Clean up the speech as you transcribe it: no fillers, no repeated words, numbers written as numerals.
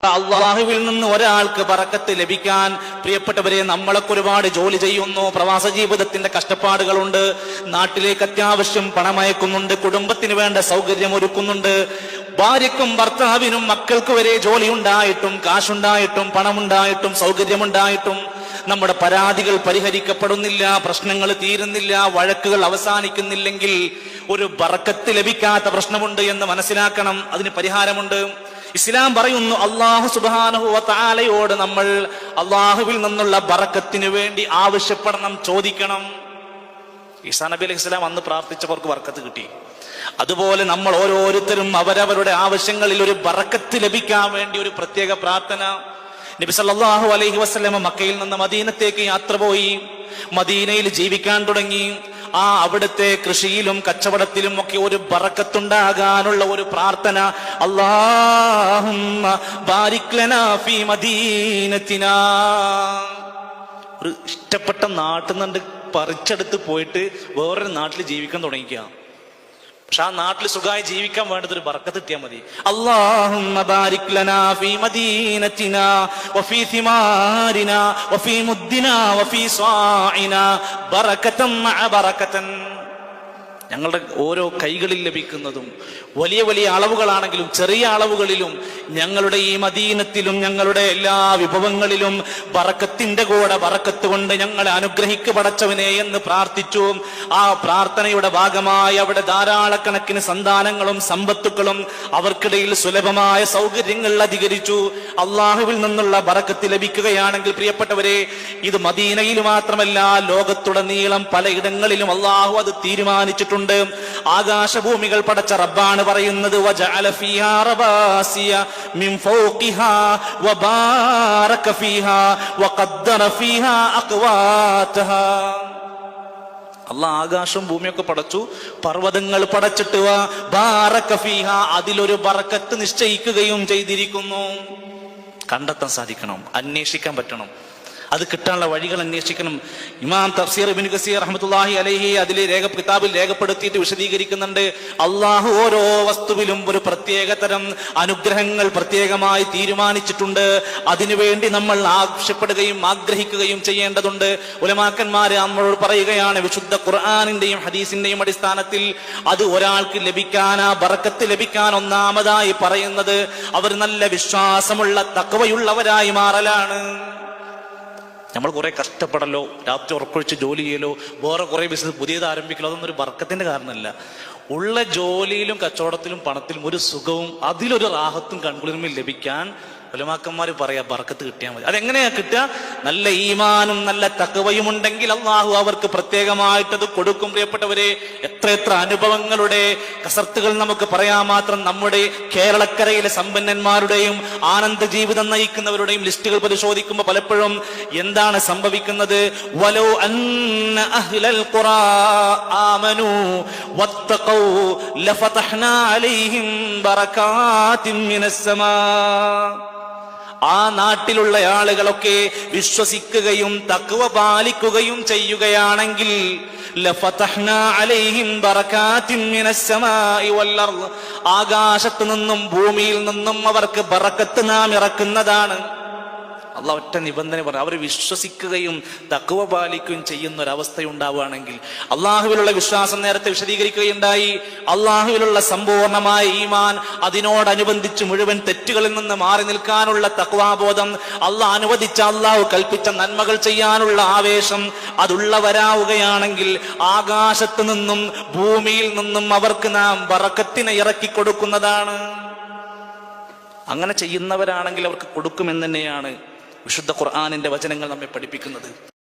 അള്ളാഹുവിൽ നിന്ന് ഒരാൾക്ക് ബറക്കത്ത് ലഭിക്കാൻ പ്രിയപ്പെട്ടവരെ, നമ്മളൊക്കെ ഒരുപാട് ജോലി ചെയ്യുന്നു, പ്രവാസ ജീവിതത്തിന്റെ കഷ്ടപ്പാടുകളുണ്ട്, നാട്ടിലേക്ക് അത്യാവശ്യം പണമയക്കുന്നുണ്ട്, കുടുംബത്തിന് വേണ്ട സൗകര്യം ഒരുക്കുന്നുണ്ട്, ഭാര്യക്കും ഭർത്താവിനും മക്കൾക്ക് വരെ ജോലി ഉണ്ടായിട്ടും കാശുണ്ടായിട്ടും പണമുണ്ടായിട്ടും സൗകര്യമുണ്ടായിട്ടും നമ്മുടെ പരാതികൾ പരിഹരിക്കപ്പെടുന്നില്ല, പ്രശ്നങ്ങൾ തീരുന്നില്ല, വഴക്കുകൾ അവസാനിക്കുന്നില്ലെങ്കിൽ ഒരു ബറക്കത്ത് ലഭിക്കാത്ത പ്രശ്നമുണ്ട് എന്ന് മനസ്സിലാക്കണം. അതിന് പരിഹാരമുണ്ട്. ഇസ്ലാം പറയുന്നു, അല്ലാഹു സുബ്ഹാനഹു വ തആലയോട് നമ്മൾ അള്ളാഹുവിൽ നിന്നുള്ള ബറക്കത്തിന് വേണ്ടി ആവശ്യപ്പെടണം, ചോദിക്കണം. ഈസാ നബി അലൈഹി സ്വലാം അന്ന് പ്രാർത്ഥിച്ചവർക്ക് ബറക്കത്ത് കിട്ടി. അതുപോലെ നമ്മൾ ഓരോരുത്തരും അവരവരുടെ ആവശ്യങ്ങളിൽ ഒരു ബറക്കത്ത് ലഭിക്കാൻ വേണ്ടി ഒരു പ്രത്യേക പ്രാർത്ഥന. നബി സല്ലല്ലാഹു അലൈഹി വസല്ലം മക്കയിൽ നിന്ന് മദീനത്തേക്ക് യാത്ര പോയി, മദീനയിൽ ജീവിക്കാൻ തുടങ്ങി. അവിടുത്തെ കൃഷിയിലും കച്ചവടത്തിലും ഒക്കെ ഒരു ബറക്കത്തുണ്ടാകാനുള്ള ഒരു പ്രാർത്ഥന, അല്ലാഹുമ്മ ബാരിക് ലനാ ഫീ മദീനത്തിനാ. ഒരു ഇഷ്ടപ്പെട്ട നാട്ടിൽ നിന്ന് പറിച്ചെടുത്ത് പോയിട്ട് വേറൊരു നാട്ടിൽ ജീവിക്കാൻ തുടങ്ങിക്കുക. പക്ഷെ ആ നാട്ടിൽ സുഖമായി ജീവിക്കാൻ വേണ്ടത് ഒരു ബറക്കത്ത് കിട്ടിയാൽ മതി. അല്ലാഹുമ്മ ബാരിക് ലനാ ഫീ മദീനത്തിനാ വഫീ തിമാരിനാ വഫീ മുദ്ദിനാ വഫീ സ്വാഇനാ ബറകതൻ മഅ ബറകതൻ. ഞങ്ങളുടെ ഓരോ കൈകളിൽ ലഭിക്കുന്നതും വലിയ വലിയ അളവുകളാണെങ്കിലും ചെറിയ അളവുകളിലും ഞങ്ങളുടെ ഈ മദീനത്തിലും ഞങ്ങളുടെ എല്ലാ വിഭവങ്ങളിലും ബറക്കത്തിന്റെ കൂടെ ബറക്കത്ത് കൊണ്ട് ഞങ്ങളെ അനുഗ്രഹിക്ക് പടച്ചവനെ എന്ന് പ്രാർത്ഥിച്ചു. ആ പ്രാർത്ഥനയുടെ ഭാഗമായി അവിടെ ധാരാളക്കണക്കിന് സന്താനങ്ങളും സമ്പത്തുക്കളും അവർക്കിടയിൽ സുലഭമായ സൗകര്യങ്ങൾ അധികരിച്ചു. അള്ളാഹുവിൽ നിന്നുള്ള ബറക്കത്ത് ലഭിക്കുകയാണെങ്കിൽ പ്രിയപ്പെട്ടവരെ, ഇത് മദീനയിൽ മാത്രമല്ല, ലോകത്തുടനീളം പലയിടങ്ങളിലും അള്ളാഹു അത് തീരുമാനിച്ചിട്ടുണ്ട്. ആകാശഭൂമികൾ പടച്ച റബ്ബാണ് പറയുന്നത്, വജഅല ഫീഹാ റബാസിയ മിൻ ഫൗഖിഹാ വബാറക ഫീഹാ വഖദ്ദറ ഫീഹാ അഖ്വാതഹാ. അല്ലാഹ് ആകാശം ഭൂമിയൊക്കെ പടച്ചു, പർവ്വതങ്ങൾ പടച്ചിട്ട് ബാറക ഫീഹാ, അതിലൊരു ബറക്കത്ത് നിശ്ചയിക്കുകയും ചെയ്തിരിക്കുന്നു. കണ്ടെത്താൻ സാധിക്കണം, അന്വേഷിക്കാൻ പറ്റണം, അത് കിട്ടാനുള്ള വഴികൾ അന്വേഷിക്കണം. ഇമാം തഫ്സീർ ഇബ്നു കസീർ റഹ്മത്തുള്ളാഹി അലൈഹി അതിലെ കിതാബിൽ രേഖപ്പെടുത്തിയിട്ട് വിശദീകരിക്കുന്നുണ്ട്, അള്ളാഹു ഓരോ വസ്തുവിലും ഒരു പ്രത്യേക തരം അനുഗ്രഹങ്ങൾ പ്രത്യേകമായി തീരുമാനിച്ചിട്ടുണ്ട്. അതിനുവേണ്ടി നമ്മൾ ആവശ്യപ്പെടുകയും ആഗ്രഹിക്കുകയും ചെയ്യേണ്ടതുണ്ട്. ഉലമാക്കന്മാര് നമ്മളോട് പറയുകയാണ്, വിശുദ്ധ ഖുർആനിന്റെയും ഹദീസിന്റെയും അടിസ്ഥാനത്തിൽ അത് ഒരാൾക്ക് ലഭിക്കാൻ, ആ ബറക്കത്ത് ലഭിക്കാൻ ഒന്നാമതായി പറയുന്നത് അവർ നല്ല വിശ്വാസമുള്ള തഖ്വയുള്ളവരായി മാറലാണ്. നമ്മൾ കുറെ കഷ്ടപ്പെടലോ, രാത്രി ഉറക്കൊഴിച്ച് ജോലി ചെയ്യലോ, വേറെ കുറെ ബിസിനസ് പുതിയത് ആരംഭിക്കലോ, അതൊന്നും ഒരു ബർക്കത്തിന്റെ കാരണമല്ല. ഉള്ള ജോലിയിലും കച്ചവടത്തിലും പണത്തിലും ഒരു സുഖവും അതിലൊരു റാഹത്തും കൺകുളിർമയും ലഭിക്കാൻ ഉലമാക്കന്മാര് പറയാ ബറക്കത്ത് കിട്ടിയാൽ മതി. അതെങ്ങനെയാ കിട്ടുക? നല്ല ഈമാനും നല്ല തഖ്വയും ഉണ്ടെങ്കിൽ അള്ളാഹു അവർക്ക് പ്രത്യേകമായിട്ടത് കൊടുക്കും. പ്രിയപ്പെട്ടവരെ, എത്ര അനുഭവങ്ങളുടെ കസർത്തുകൾ നമുക്ക് പറയാൻ മാത്രം. നമ്മുടെ കേരളക്കരയിലെ സമ്പന്നന്മാരുടെയും ആനന്ദ ജീവിതം നയിക്കുന്നവരുടെയും ലിസ്റ്റുകൾ പരിശോധിക്കുമ്പോൾ പലപ്പോഴും എന്താണ് സംഭവിക്കുന്നത്? വലൗ അന്ന അഹ്ലൽ ഖുറാ ആമനൂ വത്തഖൂ ലഫതഹ്നാ അലൈഹിം ബറകാതിൻ മിനസ് സമാ. ആ നാട്ടിലുള്ള ആളുകളൊക്കെ വിശ്വസിക്കുകയും തഖ്വ പാലിക്കുകയും ചെയ്യുകയാണെങ്കിൽ ലഫതഹ്നാ അലൈഹിം ബറകാതിൻ മിനസ് സമാഇ വൽ അർദ്, ആകാശത്തു നിന്നും ഭൂമിയിൽ നിന്നും അവർക്ക് ബറക്കത്ത് നാം ഇറക്കുന്നതാണ്. അള്ളാഹ് ഒറ്റ നിബന്ധന പറഞ്ഞു, അവർ വിശ്വസിക്കുകയും തഖ്വ പാലിക്കുകയും ചെയ്യുന്ന ഒരവസ്ഥയുണ്ടാവുകയാണെങ്കിൽ. അള്ളാഹുവിലുള്ള വിശ്വാസം നേരത്തെ വിശദീകരിക്കുകയുണ്ടായി. അള്ളാഹുവിലുള്ള സമ്പൂർണമായ ഈമാൻ, അതിനോടനുബന്ധിച്ച് മുഴുവൻ തെറ്റുകളിൽ നിന്ന് മാറി നിൽക്കാനുള്ള തഖ്വാബോധം, അള്ളാഹ് അനുവദിച്ച അള്ളാഹു കൽപ്പിച്ച നന്മകൾ ചെയ്യാനുള്ള ആവേശം അതുള്ളവരാവുകയാണെങ്കിൽ ആകാശത്ത് നിന്നും ഭൂമിയിൽ നിന്നും അവർക്ക് നാം ബറക്കത്തിനെ ഇറക്കി കൊടുക്കുന്നതാണ്. അങ്ങനെ ചെയ്യുന്നവരാണെങ്കിൽ അവർക്ക് കൊടുക്കുമെന്ന് തന്നെയാണ് വിശുദ്ധ ഖുർആനിന്റെ വചനങ്ങൾ നമ്മെ പഠിപ്പിക്കുന്നത്.